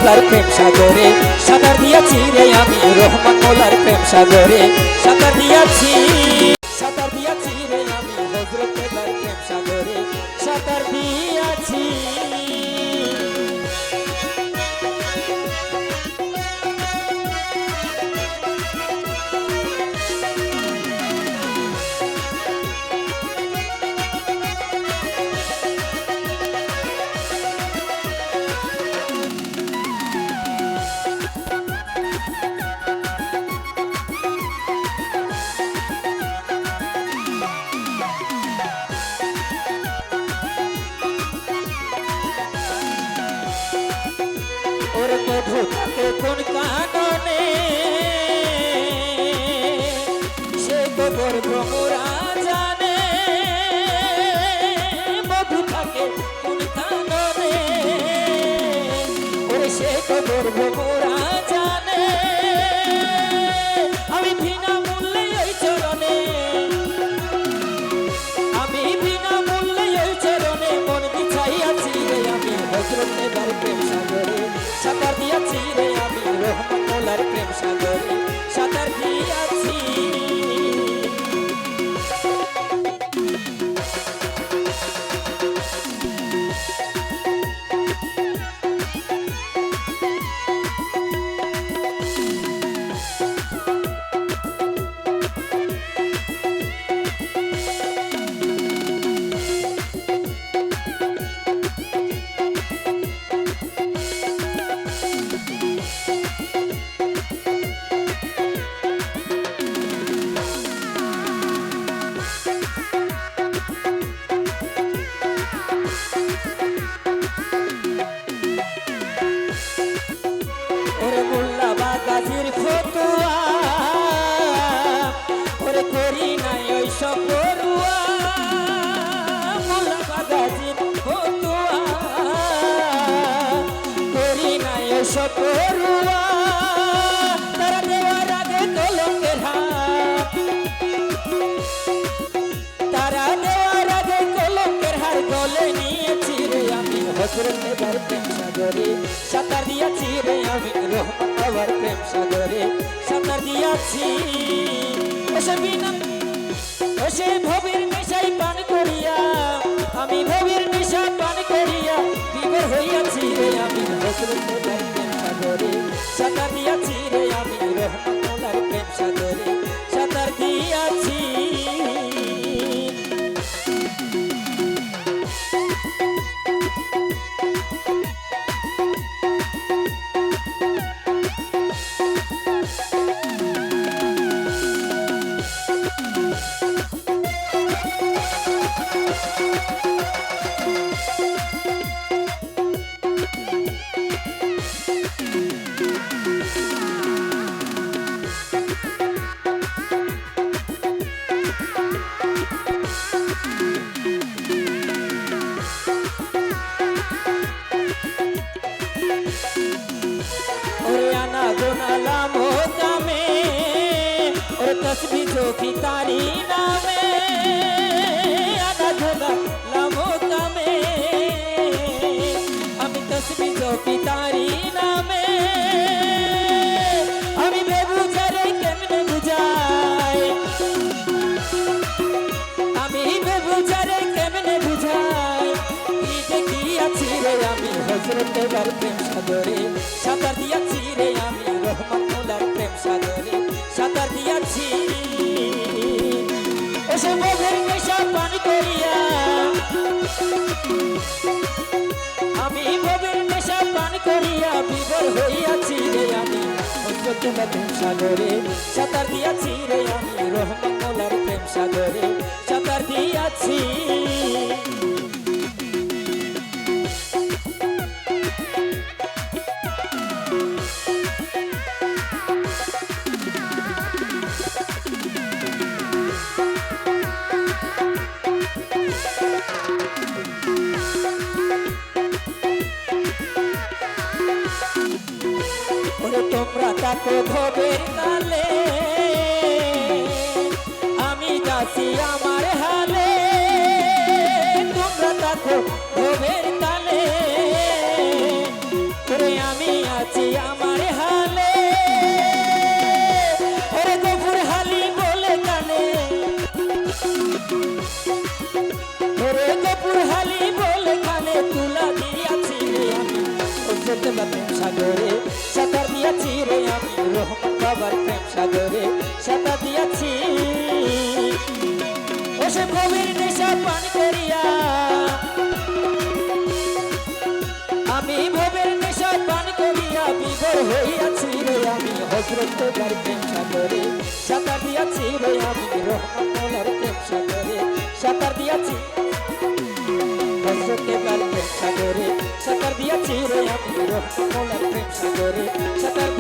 মোল্লার প্রেম সাগরে সাঁতার দিয়াছি রে আমি রহমান মোল্লার প্রেম সাগরে সাঁতার দিয়াছি রে আমি হযরত মোল্লার প্রেম সাগরে সাঁতার দিয়াছি। ওরে মধু থাকে কোন কাননে সে খবর ভ্রমরা জানে, মধু থাকে কোন কাননে ওরে সে খবর ভ্রমরা জানে। আমি বিনা মূল্যে ওই চরণে, আমি বিনা মূল্যে ওই চরণে মন বিছাইয়াছি রে আমি হযরত মোল্লার প্রেম সাগরে সাঁতার দিয়াছি রে আমি রহমান মোল্লার প্রেম সাগরে সাঁতার দিয়াছি। ওরে মোল্লা বাগাজির ফতুয়া ওরে করি নাই ওই সব পড়ুয়া, মোল্লা বাগাজির ফতুয়া করি নাই ওই সব পড়ুয়া। তারা দেওয়ার আগে কলঙ্কের হাত, তারা দেওয়ার আগে কলঙ্কের হার গলে নিয়েছি রে আমি হযরত মোল্লার প্রেম সাগরে সাঁতার দিয়াছি রে আমি রহমান মোল্লার প্রেম সাগরে সাঁতার দিয়াছি। সে ভবের নেশায় পান করিয়া আমি ভবের নেশা পান করিয়া বিভোর হইয়াছি রে আমি হযরত মোল্লার প্রেম সাগরে সাঁতার দিয়াছি রে আমি রহমান মোল্লার প্রেম সাগরে সাঁতার দিয়াছি। तस्बीह जो की तारी नामे आना धोला लामोका में আমি तस्बीह जो की तारी नामे আমি বেবুঝারে কেমনে বুঝাই, আমি বেবুঝারে কেমনে বুঝাই কি দেখিয়াছি রে আমি হযরত মোল্লার প্রেম সাগরে সাঁতার দিয়াছি রে আমি রহমান মোল্লার প্রেম সাগরে সাঁতার দিয়াছি। এসে মধুর নেশা পান করিয়া আমি মধুর নেশা পান করিয়া বিভোর হইয়াছি রে আমি হযরত মোল্লার প্রেম সাগরে সাঁতার দিয়াছি রে আমি রহমান মোল্লার প্রেম সাগরে সাঁতার দিয়াছি। তোমরা তাকো ভবের কালে আমি যাচ্ছি আমার হালে, তোমরা তাকো ভবের কালে আমি বাবার প্রেম সাগরে সাঁতার দিয়াছি রে আমি রহমান বাবার প্রেম সাগরে সাঁতার দিয়াছি ও সে ভবের নেশা পান করিয়া আমি ভবের নেশা পান করিয়া বিভোর হইয়াছি রে আমি হযরত বাবার প্রেম সাগরে সাঁতার দিয়াছি রে আমি রহমান বাবার প্রেম সাগরে সাঁতার দিয়াছি হযরত বাবার প্রেম সাগরে সাঁতার দিয়াছি রে আমি রহমান বাবার প্রেম সাগরে সাঁতার